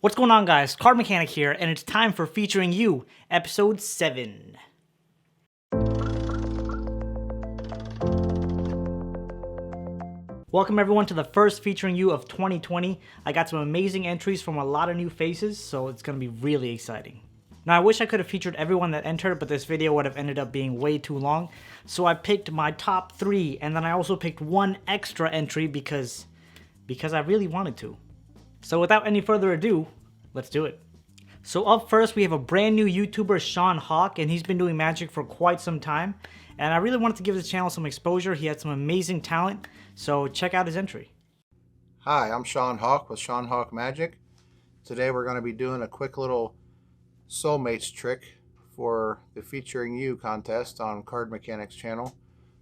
What's going on, guys? CardMechanic here, and it's time for Featuring You, Episode 7. Welcome everyone to the first Featuring You of 2020. I got some amazing entries from a lot of new faces, so it's going to be really exciting. Now, I wish I could have featured everyone that entered, but this video would have ended up being way too long. So I picked my top 3, and then I also picked one extra entry because I really wanted to. So without any further ado, let's do it. So up first, we have a brand new YouTuber, Shawn Hawke, and he's been doing magic for quite some time. And I really wanted to give his channel some exposure. He had some amazing talent, so check out his entry. Hi, I'm Shawn Hawke with Shawn Hawke Magic. Today we're going to be doing a quick little soulmates trick for the Featuring You contest on CardMechanic's channel.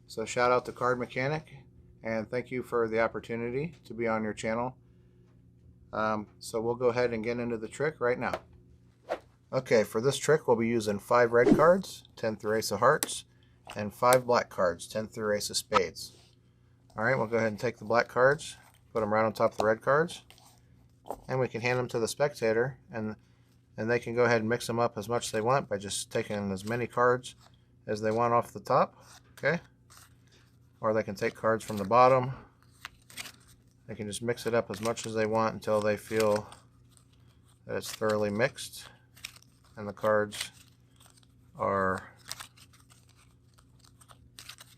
So shout out to CardMechanic and thank you for the opportunity to be on your channel. So we'll go ahead and get into the trick right now. Okay, for this trick we'll be using 5 red cards, 10 through ace of hearts, and 5 black cards, 10 through ace of spades. Alright, we'll go ahead and take the black cards, put them right on top of the red cards, and we can hand them to the spectator, and they can go ahead and mix them up as much as they want by just taking as many cards as they want off the top, okay? Or they can take cards from the bottom. They can just mix it up as much as they want until they feel that it's thoroughly mixed and the cards are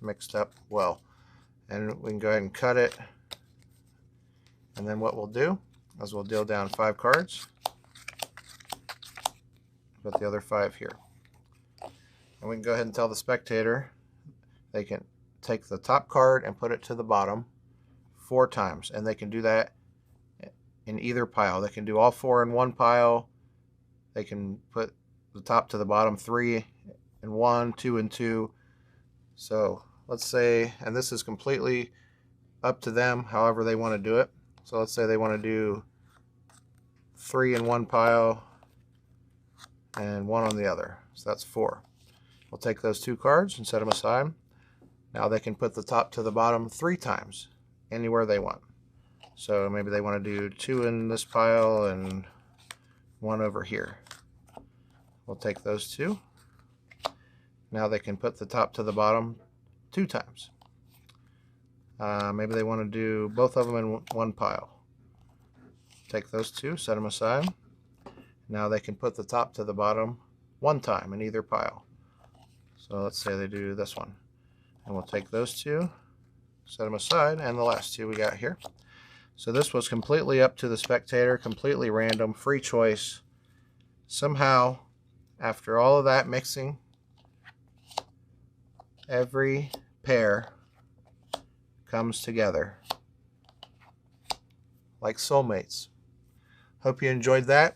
mixed up well. And we can go ahead and cut it, and then what we'll do is we'll deal down 5 cards, put the other 5 here, and we can go ahead and tell the spectator they can take the top card and put it to the bottom 4 times, and they can do that in either pile. They can do all 4 in one pile. They can put the top to the bottom 3 in 1, 2 in 2. So let's say, and this is completely up to them however they want to do it. So let's say they want to do 3 in one pile and 1 on the other. So that's 4. We'll take those 2 cards and set them aside. Now they can put the top to the bottom 3 times, anywhere they want. So maybe they want to do 2 in this pile and 1 over here. We'll take those 2. Now they can put the top to the bottom 2 times. Maybe they want to do both of them in one pile. Take those 2, set them aside. Now they can put the top to the bottom 1 time in either pile. So let's say they do this one. And we'll take those 2, set them aside, and the last 2 we got here. So this was completely up to the spectator, completely random, free choice. Somehow, after all of that mixing, every pair comes together like soulmates. Hope you enjoyed that,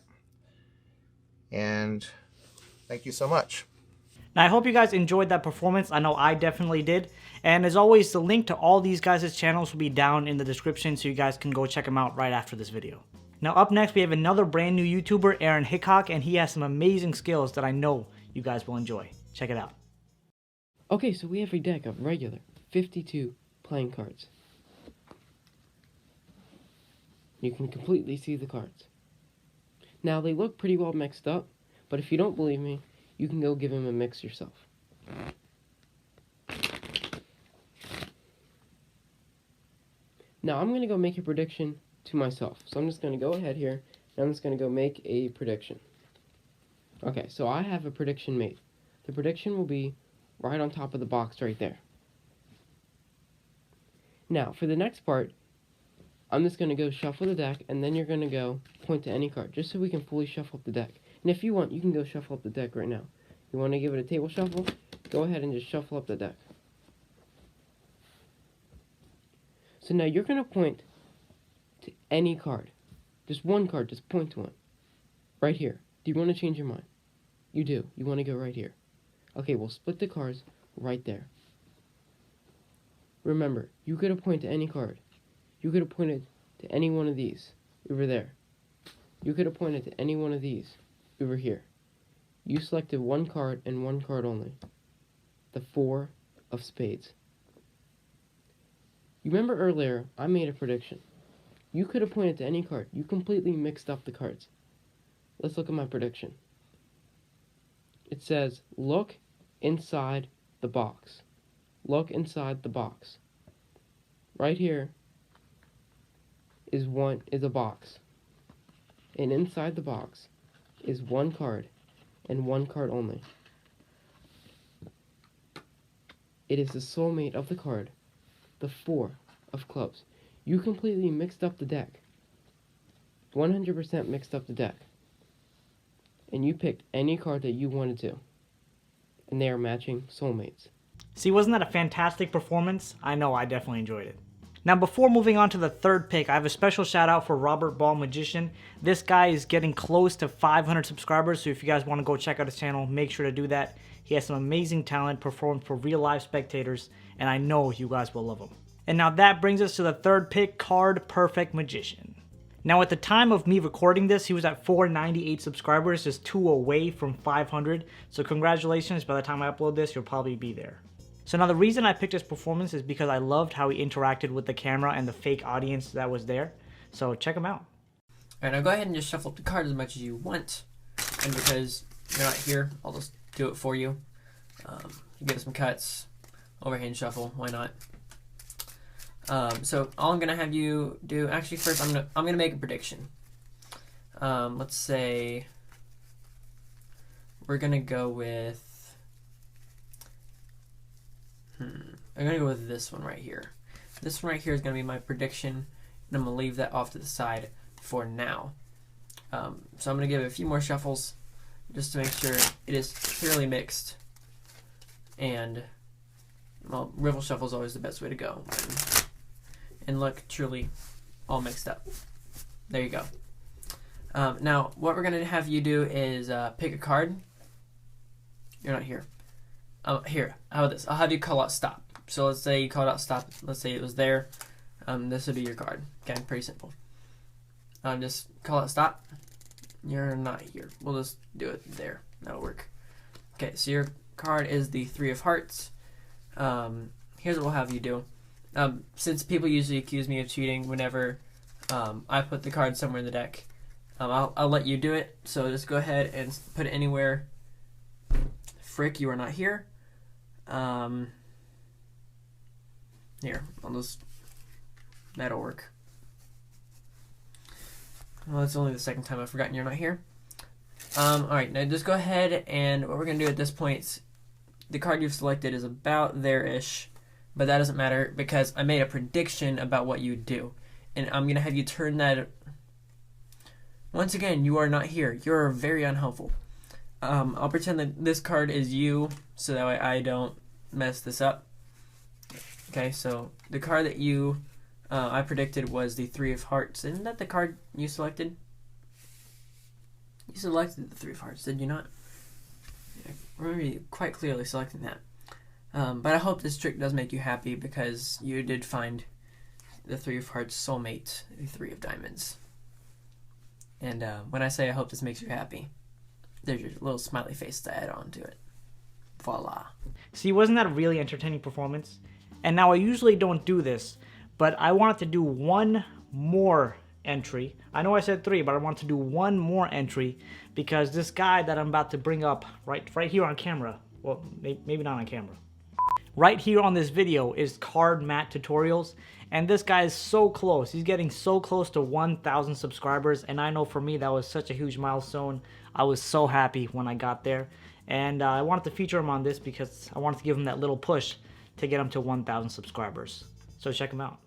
and thank you so much. Now, I hope you guys enjoyed that performance. I know I definitely did. And as always, the link to all these guys' channels will be down in the description, so you guys can go check them out right after this video. Now, up next, we have another brand new YouTuber, Aaron Hicks, and he has some amazing skills that I know you guys will enjoy. Check it out. Okay, so we have a deck of regular 52 playing cards. You can completely see the cards. Now, they look pretty well mixed up, but if you don't believe me, you can go give him a mix yourself. Now, I'm going to go make a prediction to myself. So I'm just going to go ahead here, and I'm just going to go make a prediction. Okay, so I have a prediction made. The prediction will be right on top of the box right there. Now, for the next part, I'm just going to go shuffle the deck, and then you're going to go point to any card, just so we can fully shuffle up the deck. And if you want, you can go shuffle up the deck right now. You want to give it a table shuffle? Go ahead and just shuffle up the deck. So now you're going to point to any card. Just one card, just point to one. Right here. Do you want to change your mind? You do. You want to go right here. Okay, we'll split the cards right there. Remember, you could have pointed to any card. You could have pointed to any one of these over there. You could have pointed to any one of these over here. You selected one card and one card only. The 4 of spades. You remember earlier, I made a prediction. You could have pointed to any card. You completely mixed up the cards. let's look at my prediction. It says, look inside the box. Look inside the box. Right here is a box. And inside the box is one card, and one card only. It is the soulmate of the card, the 4 of clubs. You completely mixed up the deck. 100% mixed up the deck. And you picked any card that you wanted to. And they are matching soulmates. See, wasn't that a fantastic performance? I know, I definitely enjoyed it. Now, before moving on to the third pick, I have a special shout out for Robert Ball Magician. This guy is getting close to 500 subscribers, so if you guys want to go check out his channel, make sure to do that. He has some amazing talent, performed for real life spectators, and I know you guys will love him. And now that brings us to the third pick, Card Perfect Magician. Now, at the time of me recording this, he was at 498 subscribers, just 2 away from 500. So congratulations, by the time I upload this, you'll probably be there. So now the reason I picked his performance is because I loved how he interacted with the camera and the fake audience that was there. So check him out. Alright, now go ahead and just shuffle up the card as much as you want. And because you're not here, I'll just do it for you. You get some cuts, overhand shuffle, why not? So all I'm gonna have you do, actually first I'm gonna make a prediction. Let's say we're gonna go with I'm gonna go with this one right here. This one right here is gonna be my prediction, and I'm gonna leave that off to the side for now. So I'm gonna give it a few more shuffles just to make sure it is clearly mixed. And well, riffle shuffle is always the best way to go. And look, truly all mixed up. There you go. Now, what we're going to have you do is pick a card. You're not here. Here, how about this? I'll have you call out stop. So let's say you called out stop. Let's say it was there. This would be your card. Okay, pretty simple. Just call out stop. You're not here. We'll just do it there. That'll work. Okay, so your card is the 3 of hearts. Here's what we'll have you do. Since people usually accuse me of cheating whenever I put the card somewhere in the deck, I'll let you do it. So just go ahead and put it anywhere. Frick, you are not here. Here, I'll just... That'll work. Well, it's only the second time I've forgotten you're not here. Alright, now just go ahead, and what we're going to do at this point, the card you've selected is about there-ish. But that doesn't matter because I made a prediction about what you would do. And I'm going to have you turn that... Once again, you are not here. You're very unhelpful. I'll pretend that this card is you so that way I don't mess this up. Okay, so the card that you... I predicted was the 3 of hearts. Isn't that the card you selected? You selected the 3 of hearts, did you not? I remember you quite clearly selecting that. But I hope this trick does make you happy because you did find the 3 of hearts soulmate, the 3 of diamonds. And when I say I hope this makes you happy, there's your little smiley face to add on to it. Voila. See, wasn't that a really entertaining performance? And now I usually don't do this, but I wanted to do one more entry. I know I said 3, but I want to do one more entry because this guy that I'm about to bring up right here on camera, well, maybe not on camera, right here on this video is Card Mat Tutorials, and this guy is so close. He's getting so close to 1,000 subscribers, and I know for me that was such a huge milestone. I was so happy when I got there, and I wanted to feature him on this because I wanted to give him that little push to get him to 1,000 subscribers. So check him out.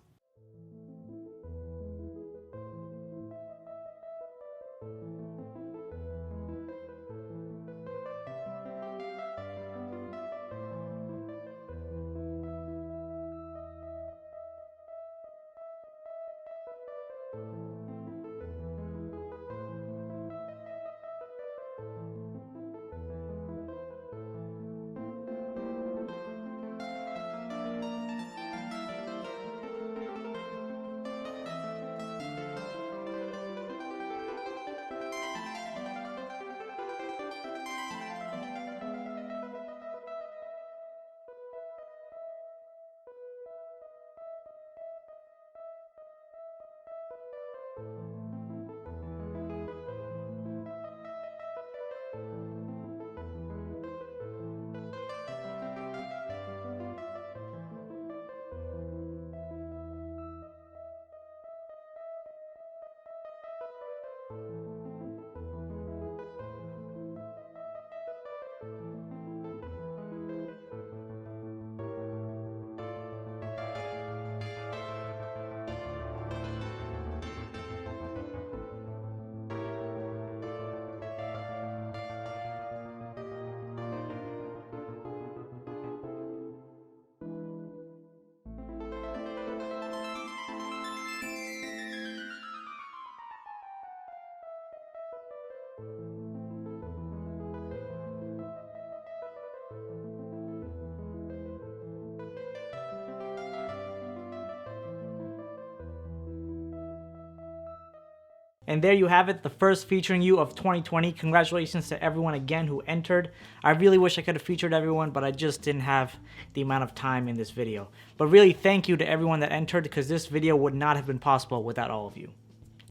And there you have it, the first featuring you of 2020. Congratulations to everyone again who entered. I really wish I could have featured everyone, but I just didn't have the amount of time in this video. But really, thank you to everyone that entered, because this video would not have been possible without all of you.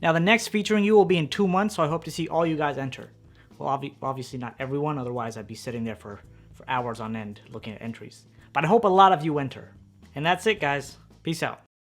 Now, the next featuring you will be in 2 months, so I hope to see all you guys enter. Well, obviously not everyone, otherwise I'd be sitting there for hours on end looking at entries. But I hope a lot of you enter. And that's it, guys. Peace out.